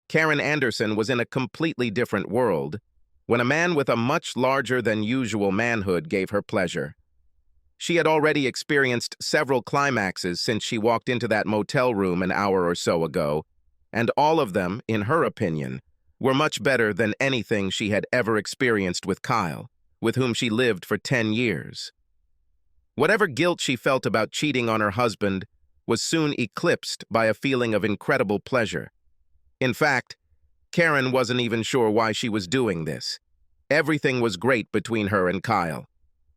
Karen Anderson was in a completely different world when a man with a much larger than usual manhood gave her pleasure. She had already experienced several climaxes since she walked into that motel room an hour or so ago, and all of them, in her opinion, were much better than anything she had ever experienced with Kyle, with whom she lived for 10 years. Whatever guilt she felt about cheating on her husband was soon eclipsed by a feeling of incredible pleasure. In fact, Karen wasn't even sure why she was doing this. Everything was great between her and Kyle.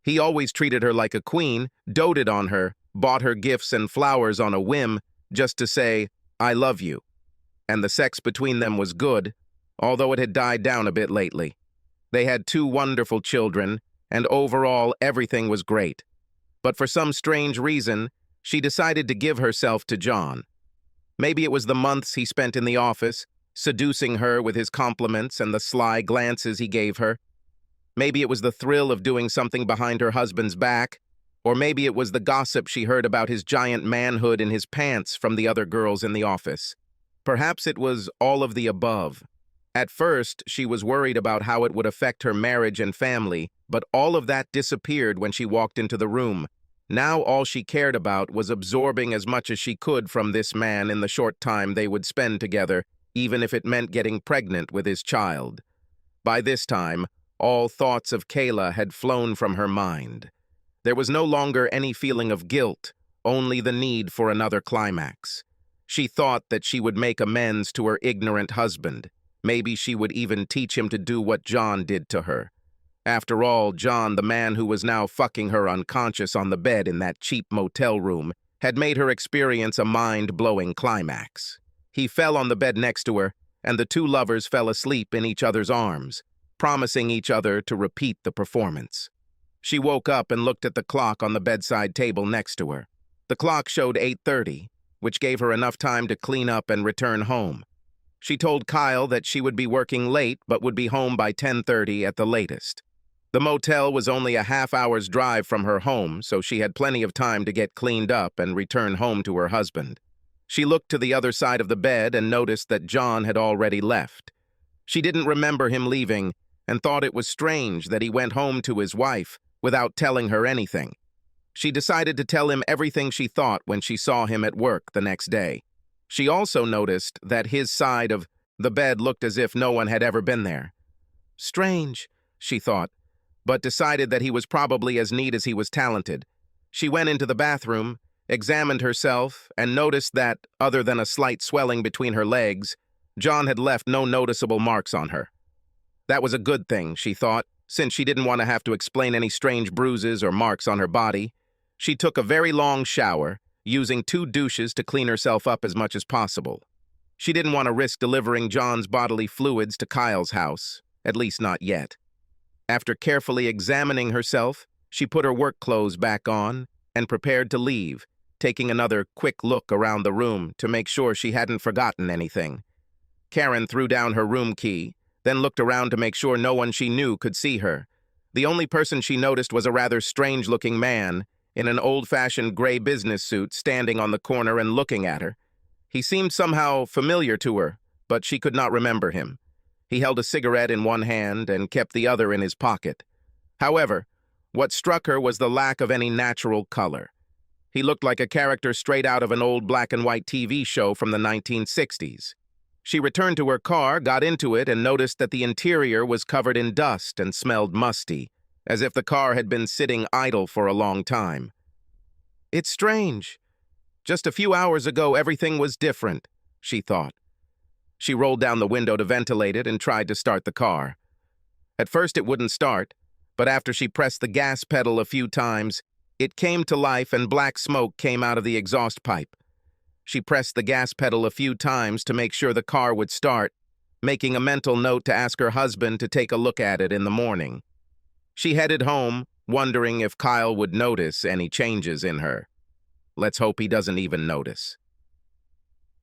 He always treated her like a queen, doted on her, bought her gifts and flowers on a whim just to say, "I love you." And the sex between them was good, although it had died down a bit lately. They had 2 wonderful children, and overall everything was great. But for some strange reason, she decided to give herself to John. Maybe it was the months he spent in the office, seducing her with his compliments and the sly glances he gave her. Maybe it was the thrill of doing something behind her husband's back, or maybe it was the gossip she heard about his giant manhood in his pants from the other girls in the office. Perhaps it was all of the above. At first, she was worried about how it would affect her marriage and family, but all of that disappeared when she walked into the room. Now all she cared about was absorbing as much as she could from this man in the short time they would spend together, even if it meant getting pregnant with his child. By this time, all thoughts of Kayla had flown from her mind. There was no longer any feeling of guilt, only the need for another climax. She thought that she would make amends to her ignorant husband. Maybe she would even teach him to do what John did to her. After all, John, the man who was now fucking her unconscious on the bed in that cheap motel room, had made her experience a mind-blowing climax. He fell on the bed next to her, and the 2 lovers fell asleep in each other's arms, promising each other to repeat the performance. She woke up and looked at the clock on the bedside table next to her. The clock showed 8:30, which gave her enough time to clean up and return home. She told Kyle that she would be working late but would be home by 10:30 at the latest. The motel was only a half-hour's drive from her home, so she had plenty of time to get cleaned up and return home to her husband. She looked to the other side of the bed and noticed that John had already left. She didn't remember him leaving and thought it was strange that he went home to his wife without telling her anything. She decided to tell him everything she thought when she saw him at work the next day. She also noticed that his side of the bed looked as if no one had ever been there. Strange, she thought, but decided that he was probably as neat as he was talented. She went into the bathroom, examined herself, and noticed that, other than a slight swelling between her legs, John had left no noticeable marks on her. That was a good thing, she thought, since she didn't want to have to explain any strange bruises or marks on her body. She took a very long shower, using 2 douches to clean herself up as much as possible. She didn't want to risk delivering John's bodily fluids to Kyle's house, at least not yet. After carefully examining herself, she put her work clothes back on and prepared to leave, taking another quick look around the room to make sure she hadn't forgotten anything. Karen threw down her room key, then looked around to make sure no one she knew could see her. The only person she noticed was a rather strange-looking man in an old-fashioned gray business suit standing on the corner and looking at her. He seemed somehow familiar to her, but she could not remember him. He held a cigarette in one hand and kept the other in his pocket. However, what struck her was the lack of any natural color. He looked like a character straight out of an old black-and-white TV show from the 1960s. She returned to her car, got into it, and noticed that the interior was covered in dust and smelled musty, as if the car had been sitting idle for a long time. It's strange. Just a few hours ago, everything was different, she thought. She rolled down the window to ventilate it and tried to start the car. At first it wouldn't start, but after she pressed the gas pedal a few times, it came to life and black smoke came out of the exhaust pipe. She pressed the gas pedal a few times to make sure the car would start, making a mental note to ask her husband to take a look at it in the morning. She headed home, wondering if Kyle would notice any changes in her. Let's hope he doesn't even notice.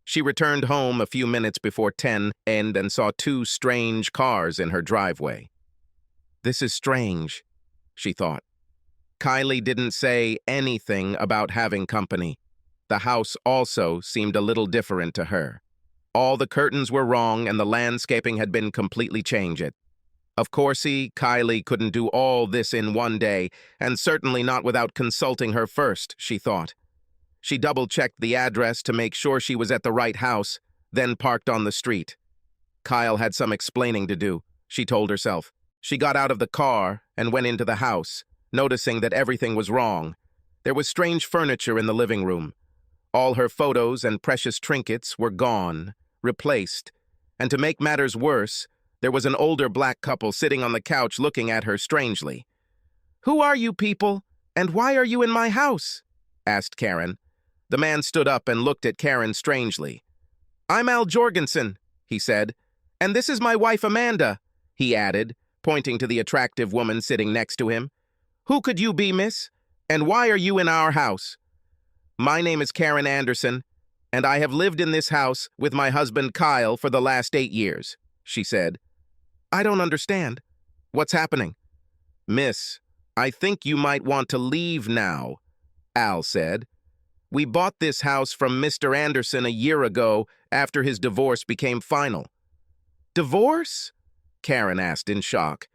She returned home a few minutes before 10 and saw 2 strange cars in her driveway. This is strange, she thought. Kylie didn't say anything about having company. The house also seemed a little different to her. All the curtains were wrong and the landscaping had been completely changed. Of course, Kylie couldn't do all this in one day, and certainly not without consulting her first, she thought. She double-checked the address to make sure she was at the right house, then parked on the street. Kyle had some explaining to do, she told herself. She got out of the car and went into the house, noticing that everything was wrong. There was strange furniture in the living room. All her photos and precious trinkets were gone, replaced, and to make matters worse, there was an older black couple sitting on the couch looking at her strangely. "Who are you people, and why are you in my house?" asked Karen. The man stood up and looked at Karen strangely. "I'm Al Jorgensen," he said, "and this is my wife Amanda," he added, pointing to the attractive woman sitting next to him. "Who could you be, miss? And why are you in our house?" "My name is Karen Anderson, and I have lived in this house with my husband Kyle for the last 8 years, she said. "I don't understand. What's happening?" "Miss, I think you might want to leave now," Al said. "We bought this house from Mr. Anderson a year ago after his divorce became final." "Divorce?" Karen asked in shock.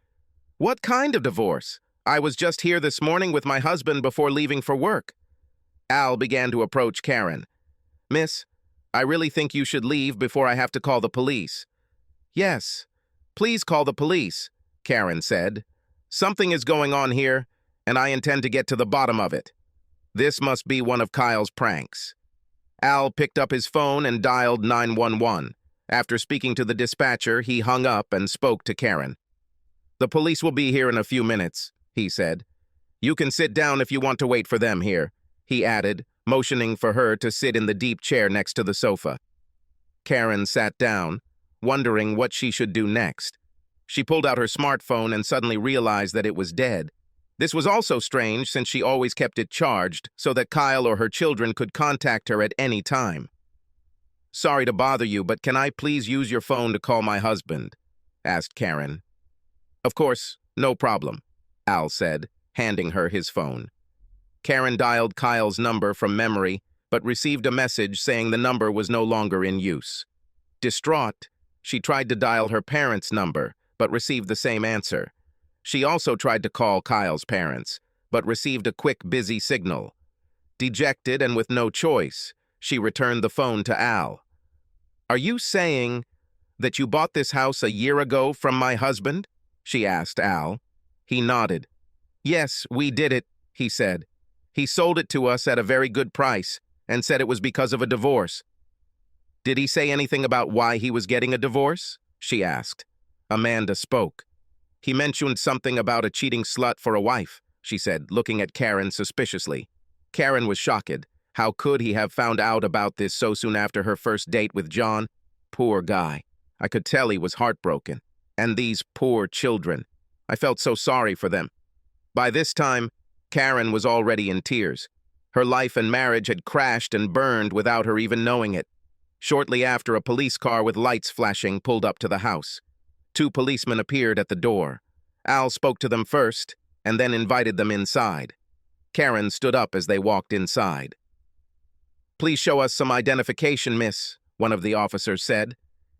"What kind of divorce? I was just here this morning with my husband before leaving for work." Al began to approach Karen. "Miss, I really think you should leave before I have to call the police." "Yes, please call the police," Karen said. "Something is going on here, and I intend to get to the bottom of it. This must be one of Kyle's pranks." Al picked up his phone and dialed 911. After speaking to the dispatcher, he hung up and spoke to Karen. "The police will be here in a few minutes," he said. "You can sit down if you want to wait for them here," he added, motioning for her to sit in the deep chair next to the sofa. Karen sat down, wondering what she should do next. She pulled out her smartphone and suddenly realized that it was dead. This was also strange since she always kept it charged so that Kyle or her children could contact her at any time. "Sorry to bother you, but can I please use your phone to call my husband?" asked Karen. "Of course, no problem," Al said, handing her his phone. Karen dialed Kyle's number from memory, but received a message saying the number was no longer in use. Distraught, she tried to dial her parents' number, but received the same answer. She also tried to call Kyle's parents, but received a quick, busy signal. Dejected and with no choice, she returned the phone to Al. "Are you saying that you bought this house a year ago from my husband?" she asked Al. He nodded. "Yes, we did it," he said. "He sold it to us at a very good price and said it was because of a divorce." "Did he say anything about why he was getting a divorce?" she asked. Amanda spoke. "He mentioned something about a cheating slut for a wife," she said, looking at Karen suspiciously. Karen was shocked. How could he have found out about this so soon after her first date with John? Poor guy. I could tell he was heartbroken. And these poor children. I felt so sorry for them. By this time, Karen was already in tears. Her life and marriage had crashed and burned without her even knowing it. Shortly after, a police car with lights flashing pulled up to the house. 2 policemen appeared at the door. Al spoke to them first, and then invited them inside. Karen stood up as they walked inside. "Please show us some identification, miss," one of the officers said.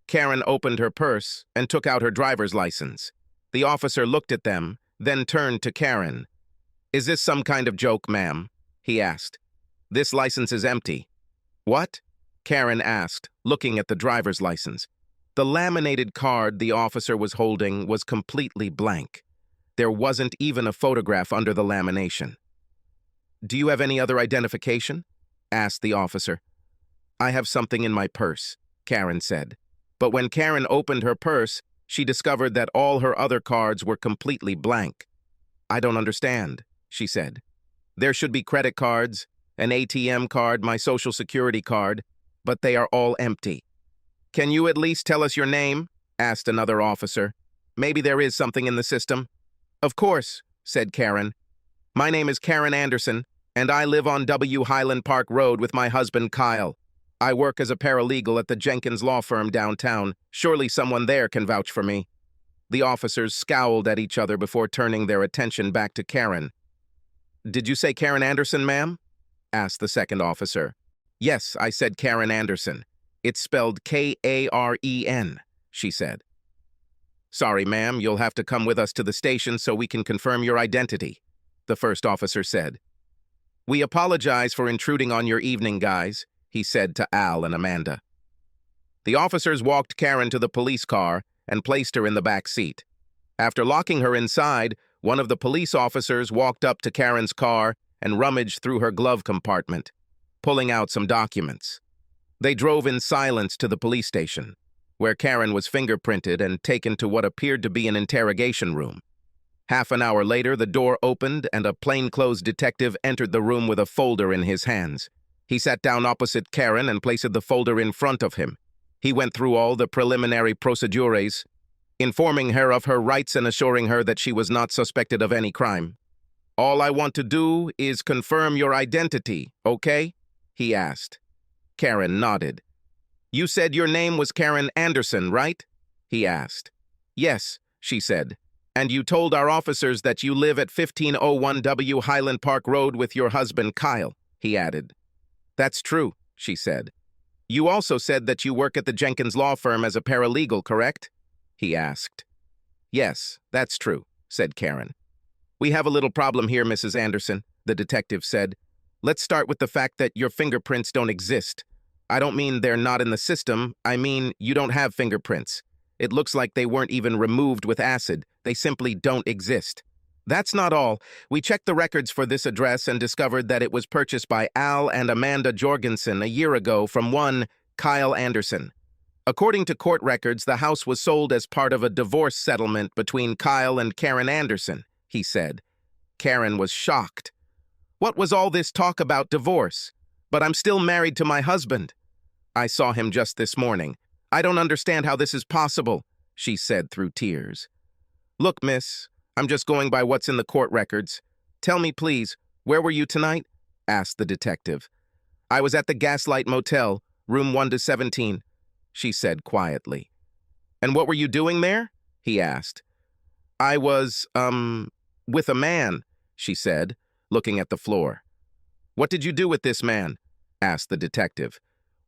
Karen opened her purse and took out her driver's license. The officer looked at them, then turned to Karen. "Is this some kind of joke, ma'am?" he asked. "This license is empty." "What?" Karen asked, looking at the driver's license. The laminated card the officer was holding was completely blank. There wasn't even a photograph under the lamination. "Do you have any other identification?" asked the officer. "I have something in my purse," Karen said. But when Karen opened her purse, she discovered that all her other cards were completely blank. "I don't understand," she said. "There should be credit cards, an ATM card, my social security card, but they are all empty." "Can you at least tell us your name?" asked another officer. "Maybe there is something in the system." "Of course," said Karen. "My name is Karen Anderson, and I live on W. Highland Park Road with my husband, Kyle. I work as a paralegal at the Jenkins law firm downtown. Surely someone there can vouch for me." The officers scowled at each other before turning their attention back to Karen. "Did you say Karen Anderson, ma'am?" asked the second officer. "Yes, I said Karen Anderson," It's spelled Karen, she said. Sorry, ma'am, you'll have to come with us to the station so we can confirm your identity, the first officer said. We apologize for intruding on your evening, guys, he said to Al and Amanda. The officers walked Karen to the police car and placed her in the back seat. After locking her inside, one of the police officers walked up to Karen's car and rummaged through her glove compartment, pulling out some documents. They drove in silence to the police station, where Karen was fingerprinted and taken to what appeared to be an interrogation room. Half an hour later, the door opened and a plainclothes detective entered the room with a folder in his hands. He sat down opposite Karen and placed the folder in front of him. He went through all the preliminary procedures, informing her of her rights and assuring her that she was not suspected of any crime. All I want to do is confirm your identity, okay? He asked. Karen nodded. You said your name was Karen Anderson, right? He asked. Yes, she said. And you told our officers that you live at 1501 W Highland Park Road with your husband, Kyle, he added. That's true, she said. You also said that you work at the Jenkins law firm as a paralegal, correct? He asked. Yes, that's true, said Karen. We have a little problem here, Mrs. Anderson, the detective said. Let's start with the fact that your fingerprints don't exist. I don't mean they're not in the system, I mean you don't have fingerprints. It looks like they weren't even removed with acid. They simply don't exist. That's not all. We checked the records for this address and discovered that it was purchased by Al and Amanda Jorgensen a year ago from one Kyle Anderson. According to court records, the house was sold as part of a divorce settlement between Kyle and Karen Anderson, he said. Karen was shocked. What was all this talk about divorce? But I'm still married to my husband. I saw him just this morning. I don't understand how this is possible, she said through tears. Look, miss, I'm just going by what's in the court records. Tell me, please, where were you tonight? Asked the detective. I was at the Gaslight Motel, room 1 to 17, she said quietly. And what were you doing there? He asked. I was, with a man, she said, looking at the floor. What did you do with this man? Asked the detective.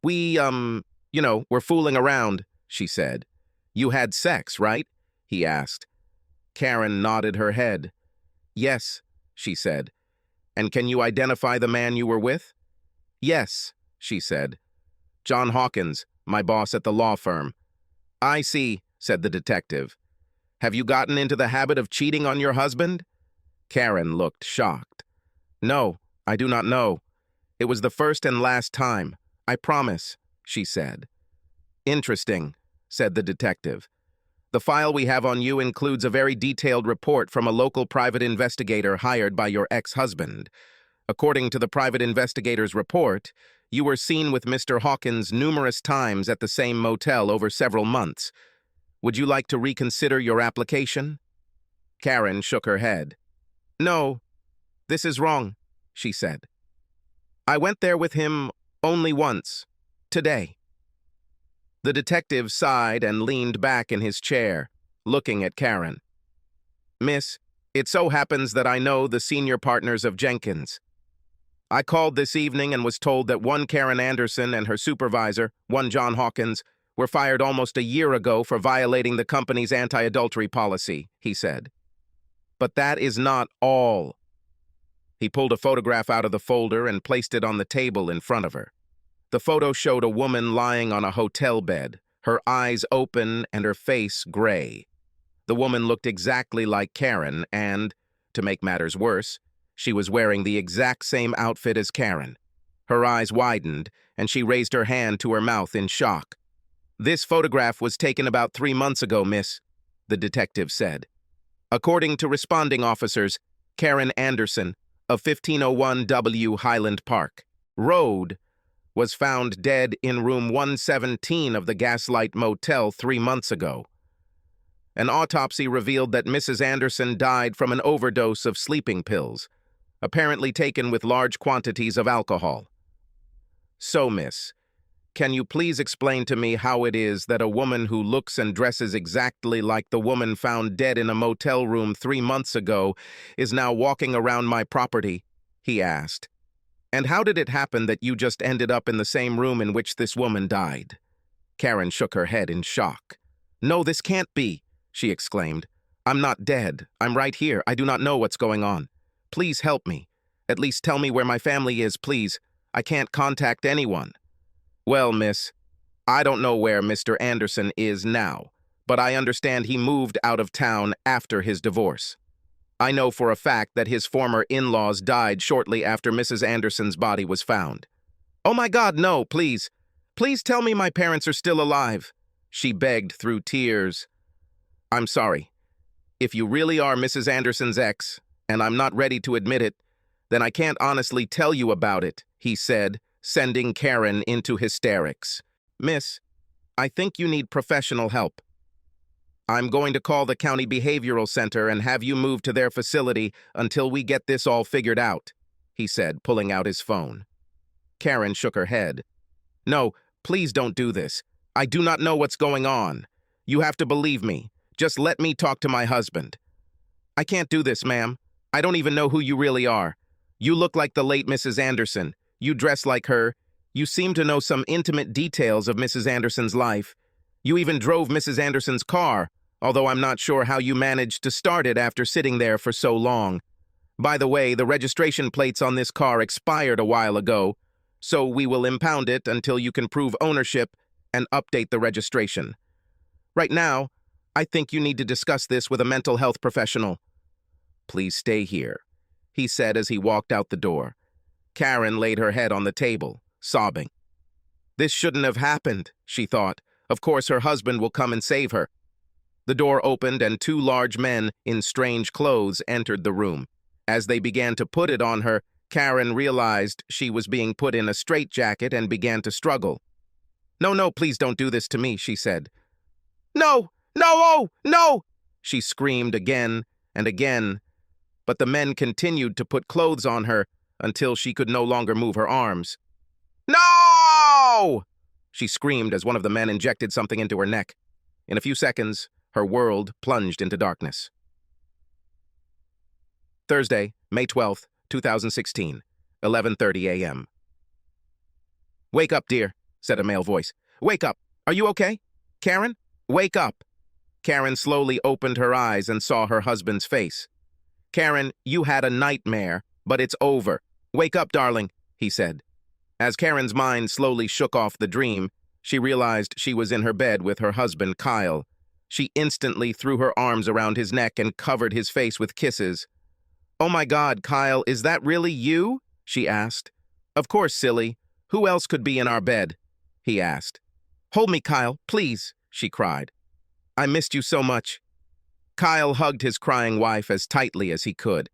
We, we're fooling around, she said. You had sex, right? He asked. Karen nodded her head. Yes, she said. And can you identify the man you were with? Yes, she said. John Hawkins, my boss at the law firm. I see, said the detective. Have you gotten into the habit of cheating on your husband? Karen looked shocked. No, I do not know. It was the first and last time. I promise, she said. Interesting, said the detective. The file we have on you includes a very detailed report from a local private investigator hired by your ex-husband. According to the private investigator's report, you were seen with Mr. Hawkins numerous times at the same motel over several months. Would you like to reconsider your application? Karen shook her head. No, this is wrong, she said. I went there with him only once, today. The detective sighed and leaned back in his chair, looking at Karen. Miss, it so happens that I know the senior partners of Jenkins. I called this evening and was told that one Karen Anderson and her supervisor, one John Hawkins, were fired almost a year ago for violating the company's anti-adultery policy, he said. But that is not all. He pulled a photograph out of the folder and placed it on the table in front of her. The photo showed a woman lying on a hotel bed, her eyes open and her face gray. The woman looked exactly like Karen and, to make matters worse, she was wearing the exact same outfit as Karen. Her eyes widened, and she raised her hand to her mouth in shock. This photograph was taken about 3 months ago, miss, the detective said. According to responding officers, Karen Anderson, of 1501 W Highland Park Road, was found dead in room 117 of the Gaslight Motel 3 months ago. An autopsy revealed that Mrs. Anderson died from an overdose of sleeping pills, apparently taken with large quantities of alcohol. So, miss, can you please explain to me how it is that a woman who looks and dresses exactly like the woman found dead in a motel room 3 months ago is now walking around my property? He asked. And how did it happen that you just ended up in the same room in which this woman died? Karen shook her head in shock. "No, this can't be," she exclaimed. "I'm not dead. I'm right here. I do not know what's going on. Please help me. At least tell me where my family is, please. I can't contact anyone." "Well, miss, I don't know where Mr. Anderson is now, but I understand he moved out of town after his divorce. I know for a fact that his former in-laws died shortly after Mrs. Anderson's body was found." "Oh my God, no, please. Please tell me my parents are still alive," she begged through tears. "I'm sorry. If you really are Mrs. Anderson's ex, and I'm not ready to admit it, then I can't honestly tell you about it," he said, sending Karen into hysterics. "Miss, I think you need professional help. I'm going to call the county behavioral center and have you moved to their facility until we get this all figured out," he said, pulling out his phone. Karen shook her head. "No, please don't do this. I do not know what's going on. You have to believe me. Just let me talk to my husband." "I can't do this, ma'am. I don't even know who you really are. You look like the late Mrs. Anderson. You dress like her. You seem to know some intimate details of Mrs. Anderson's life. You even drove Mrs. Anderson's car, although I'm not sure how you managed to start it after sitting there for so long. By the way, the registration plates on this car expired a while ago, so we will impound it until you can prove ownership and update the registration. Right now, I think you need to discuss this with a mental health professional." "Please stay here," he said as he walked out the door. Karen laid her head on the table, sobbing. This shouldn't have happened, she thought. Of course her husband will come and save her. The door opened and two large men in strange clothes entered the room. As they began to put it on her, Karen realized she was being put in a straitjacket and began to struggle. "No, no, please don't do this to me," she said. "No, no, oh, no!" she screamed again and again, but the men continued to put clothes on her until she could no longer move her arms. "No!" she screamed as one of the men injected something into her neck. In a few seconds, her world plunged into darkness. Thursday, May 12th, 2016, 11:30 a.m. "Wake up, dear," said a male voice. "Wake up. Are you okay? Karen? Wake up." Karen slowly opened her eyes and saw her husband's face. "Karen, you had a nightmare, but it's over. Wake up, darling," he said. As Karen's mind slowly shook off the dream, she realized she was in her bed with her husband, Kyle. She instantly threw her arms around his neck and covered his face with kisses. "Oh my God, Kyle, is that really you?" she asked. "Of course, silly. Who else could be in our bed?" he asked. "Hold me, Kyle, please," she cried. "I missed you so much." Kyle hugged his crying wife as tightly as he could.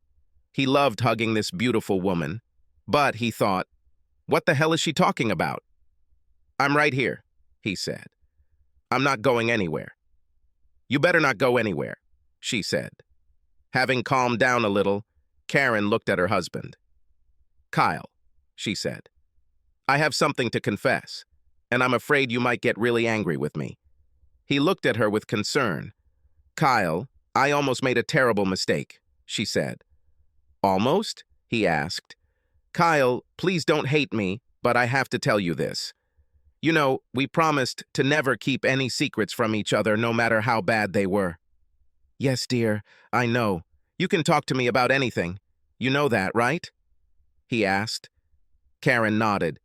He loved hugging this beautiful woman. But, he thought, what the hell is she talking about? "I'm right here," he said. "I'm not going anywhere." "You better not go anywhere," she said. Having calmed down a little, Karen looked at her husband. "Kyle," she said, "I have something to confess, and I'm afraid you might get really angry with me." He looked at her with concern. "Kyle, I almost made a terrible mistake," she said. "Almost?" he asked. "Kyle, please don't hate me, but I have to tell you this. You know, we promised to never keep any secrets from each other, no matter how bad they were." "Yes, dear, I know. You can talk to me about anything. You know that, right?" he asked. Karen nodded.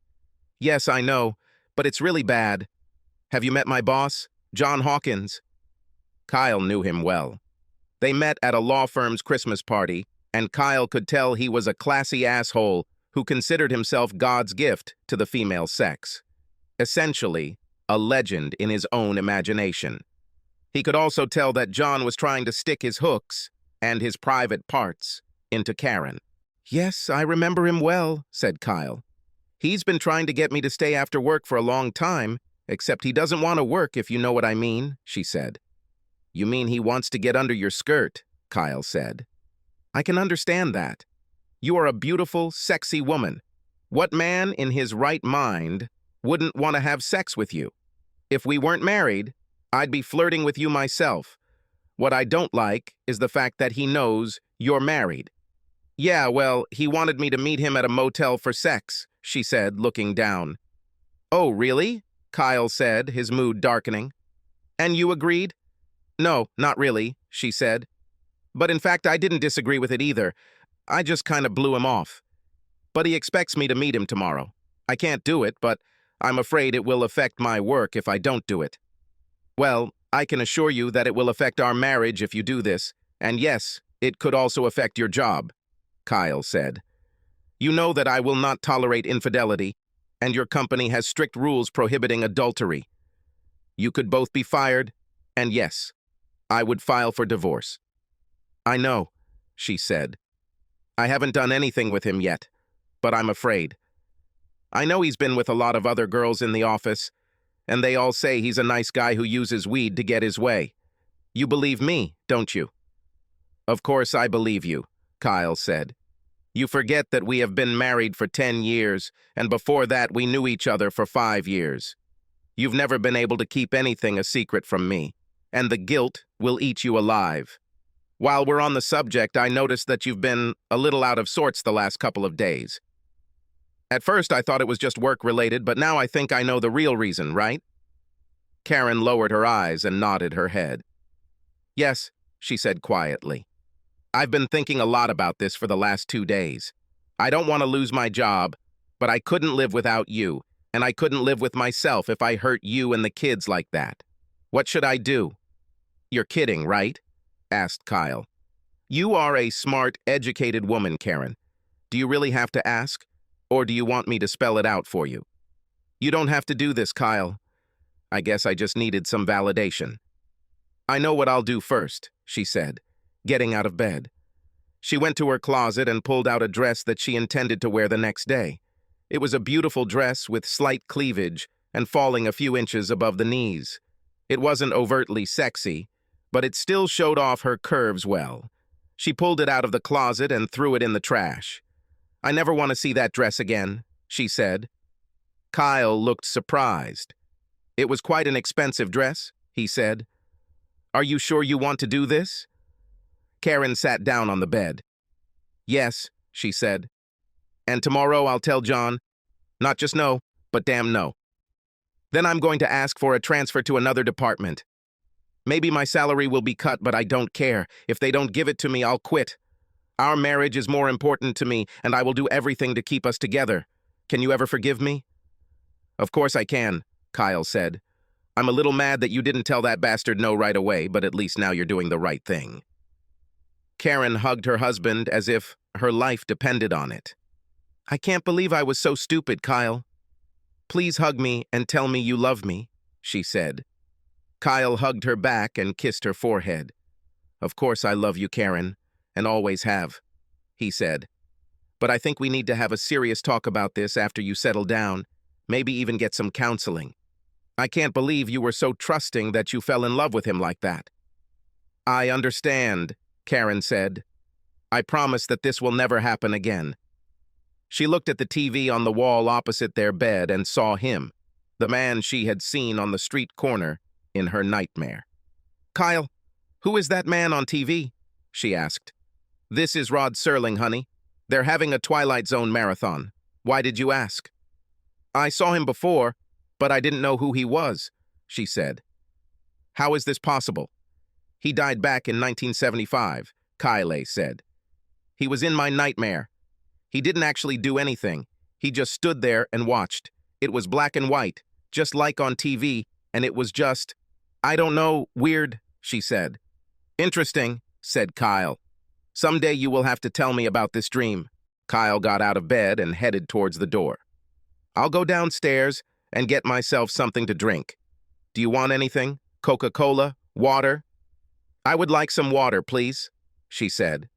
"Yes, I know, but it's really bad. Have you met my boss, John Hawkins?" Kyle knew him well. They met at a law firm's Christmas party, and Kyle could tell he was a classy asshole who considered himself God's gift to the female sex. Essentially, a legend in his own imagination. He could also tell that John was trying to stick his hooks and his private parts into Karen. "Yes, I remember him well," said Kyle. "He's been trying to get me to stay after work for a long time, except he doesn't want to work, if you know what I mean," she said. "You mean he wants to get under your skirt," Kyle said. "I can understand that. You are a beautiful, sexy woman. What man in his right mind wouldn't want to have sex with you? If we weren't married, I'd be flirting with you myself. What I don't like is the fact that he knows you're married." "Yeah, well, he wanted me to meet him at a motel for sex," she said, looking down. "Oh, really? Kyle said, his mood darkening. And you agreed? No, not really, she said. But in fact, I didn't disagree with it either. I just kind of blew him off. But he expects me to meet him tomorrow. I can't do it, but I'm afraid it will affect my work if I don't do it. Well, I can assure you that it will affect our marriage if you do this, and yes, it could also affect your job, Kyle said. You know that I will not tolerate infidelity, and your company has strict rules prohibiting adultery. You could both be fired, and yes, I would file for divorce. I know, she said. I haven't done anything with him yet, but I'm afraid. I know he's been with a lot of other girls in the office, and they all say he's a nice guy who uses weed to get his way. You believe me, don't you? Of course I believe you, Kyle said. You forget that we have been married for 10 years, and before that we knew each other for 5 years. You've never been able to keep anything a secret from me, and the guilt will eat you alive. While we're on the subject, I noticed that you've been a little out of sorts the last couple of days. At first, I thought it was just work-related, but now I think I know the real reason, right? Karen lowered her eyes and nodded her head. Yes, she said quietly. I've been thinking a lot about this for the last 2 days. I don't want to lose my job, but I couldn't live without you, and I couldn't live with myself if I hurt you and the kids like that. What should I do? You're kidding, right? Asked Kyle. You are a smart, educated woman, Karen. Do you really have to ask? Or do you want me to spell it out for you? You don't have to do this, Kyle. I guess I just needed some validation. I know what I'll do first, she said, getting out of bed. She went to her closet and pulled out a dress that she intended to wear the next day. It was a beautiful dress with slight cleavage and falling a few inches above the knees. It wasn't overtly sexy, but it still showed off her curves well. She pulled it out of the closet and threw it in the trash. I never want to see that dress again, she said. Kyle looked surprised. It was quite an expensive dress, he said. Are you sure you want to do this? Karen sat down on the bed. Yes, she said. And tomorrow I'll tell John, not just no, but damn no. Then I'm going to ask for a transfer to another department. Maybe my salary will be cut, but I don't care. If they don't give it to me, I'll quit. Our marriage is more important to me, and I will do everything to keep us together. Can you ever forgive me? Of course I can, Kyle said. I'm a little mad that you didn't tell that bastard no right away, but at least now you're doing the right thing. Karen hugged her husband as if her life depended on it. I can't believe I was so stupid, Kyle. Please hug me and tell me you love me, she said. Kyle hugged her back and kissed her forehead. Of course I love you, Karen, and always have, he said. But I think we need to have a serious talk about this after you settle down, maybe even get some counseling. I can't believe you were so trusting that you fell in love with him like that. I understand, Karen said. I promise that this will never happen again. She looked at the TV on the wall opposite their bed and saw him, the man she had seen on the street corner, in her nightmare. Kyle, who is that man on TV? She asked. This is Rod Serling, honey. They're having a Twilight Zone marathon. Why did you ask? I saw him before, but I didn't know who he was, she said. How is this possible? He died back in 1975, Kyle said. He was in my nightmare. He didn't actually do anything. He just stood there and watched. It was black and white, just like on TV, and it was just, I don't know, weird, she said. Interesting, said Kyle. Someday you will have to tell me about this dream. Kyle got out of bed and headed towards the door. I'll go downstairs and get myself something to drink. Do you want anything? Coca-Cola? Water? I would like some water, please, she said.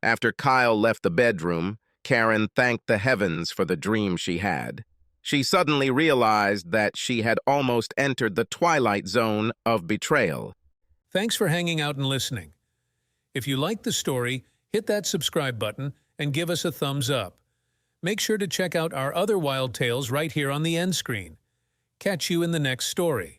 After Kyle left the bedroom, Karen thanked the heavens for the dream she had. She suddenly realized that she had almost entered the twilight zone of betrayal. Thanks for hanging out and listening. If you liked the story, hit that subscribe button and give us a thumbs up. Make sure to check out our other wild tales right here on the end screen. Catch you in the next story.